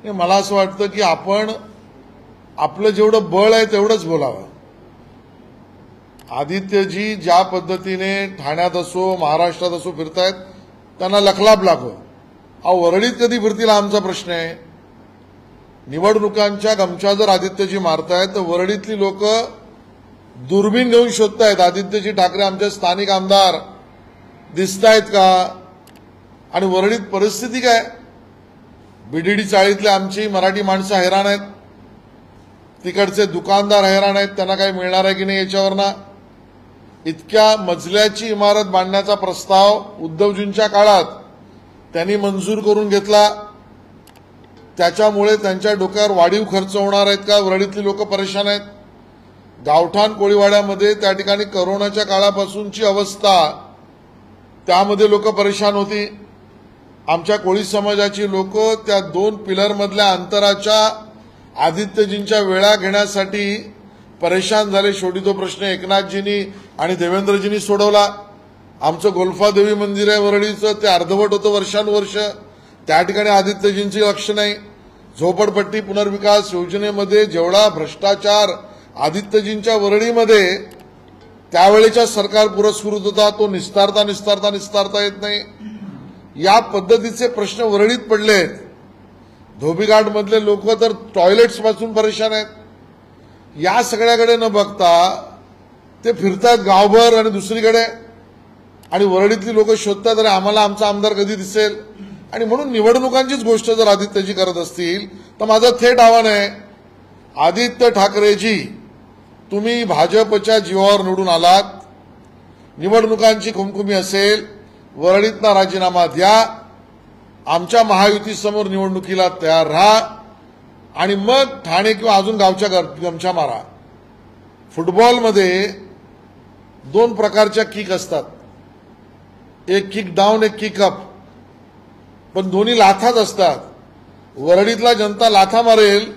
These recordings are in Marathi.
मला असं वाटतं की आपण आपलं जेवढं बळ आहे तेवढंच बोलावं। आदित्यजी ज्या पद्धतीने ठाण्यात असो महाराष्ट्रात असो फिरतायत त्यांना लखलाप लागो। वरळीत कधी फिरतील आमचा प्रश्न आहे। निवडणुकांच्या गमछा जर आदित्यजी मारतायत तर वरळीतली लोक दुर्बीण घेऊन शोधतायत आदित्यजी ठाकरे आमचे स्थानिक आमदार दिसतायत का। आणि वरळीत परिस्थिती काय, बीडीडी चाळीतले आमची मराठी माणसं हैराण आहेत, तिकडचे दुकानदार हैराण आहेत, त्यांना काय मिळणार आहे की नाही याच्यावरना। इतक्या मजल्याची इमारत बांधण्याचा प्रस्ताव उद्धवजींच्या काळात त्यांनी मंजूर करून घेतला, त्याच्यामुळे त्यांच्या डोक्यावर वाढीव खर्च होणार आहेत का, वरळीतली लोक परेशान आहेत। गावठाण कोळीवाड्यामध्ये त्या ठिकाणी कोरोनाच्या काळापासूनची अवस्था, त्यामध्ये लोक परेशान होती। आमच्या कोळी समाजाची लोक त्या 2 पिलर मधल्या अंतराच्या आदित्यजींच्या वेळा घेण्यासाठी परेशान झाले। शेवटी तो प्रश्न एकनाथजींनी आणि देवेंद्रजींनी सोडवला। आमचं गोल्फादेवी मंदिर आहे वरळीचं, ते अर्धवट होतं वर्षानुवर्ष, त्या ठिकाणी आदित्यजींची लक्ष नाही। झोपडपट्टी पुनर्विकास योजनेमध्ये जेवढा भ्रष्टाचार आदित्यजींच्या वरळीमध्ये त्यावेळेच्या सरकार पुरस्कृत होता तो निस्तारता येत नाही। या पद्धतीचे प्रश्न वरळीत पडलेत। धोबीघाट मधले लोक तर टॉयलेट्स पासून परेशान आहेत। या सगळ्याकडे न बघता ते फिरतात गावभर आणि दुसरीकडे, आणि वरळीतली लोक शोधतात अरे आम्हाला आमचा आमदार कधी दिसेल। आणि म्हणून निवडणुकांचीच गोष्ट जर आदित्यजी करत असतील तर माझं थेट आव्हान आहे, आदित्य ठाकरेजी तुम्ही भाजपच्या जीवावर निवडून आलात, निवडणुकांची खुमखुमी असेल, वरळीतना राजीनामा द्या, आमच्या महायुतीसमोर निवडणुकीला तयार राहा, आणि मग ठाणे किंवा अजून गावच्या गमछा मारा। फुटबॉलमध्ये 2 प्रकारच्या किक असतात, एक किक डाऊन एक किक अप, पण दोन्ही लाथाच असतात। वरळीतला जनता लाथा मारेल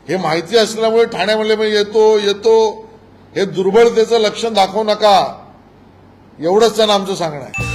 हे माहिती असल्यामुळे ठाण्यामध्ये मी येतो हे दुर्बळतेचं लक्षण दाखवू नका, एवढंच त्यांना आमचं सांगणं आहे।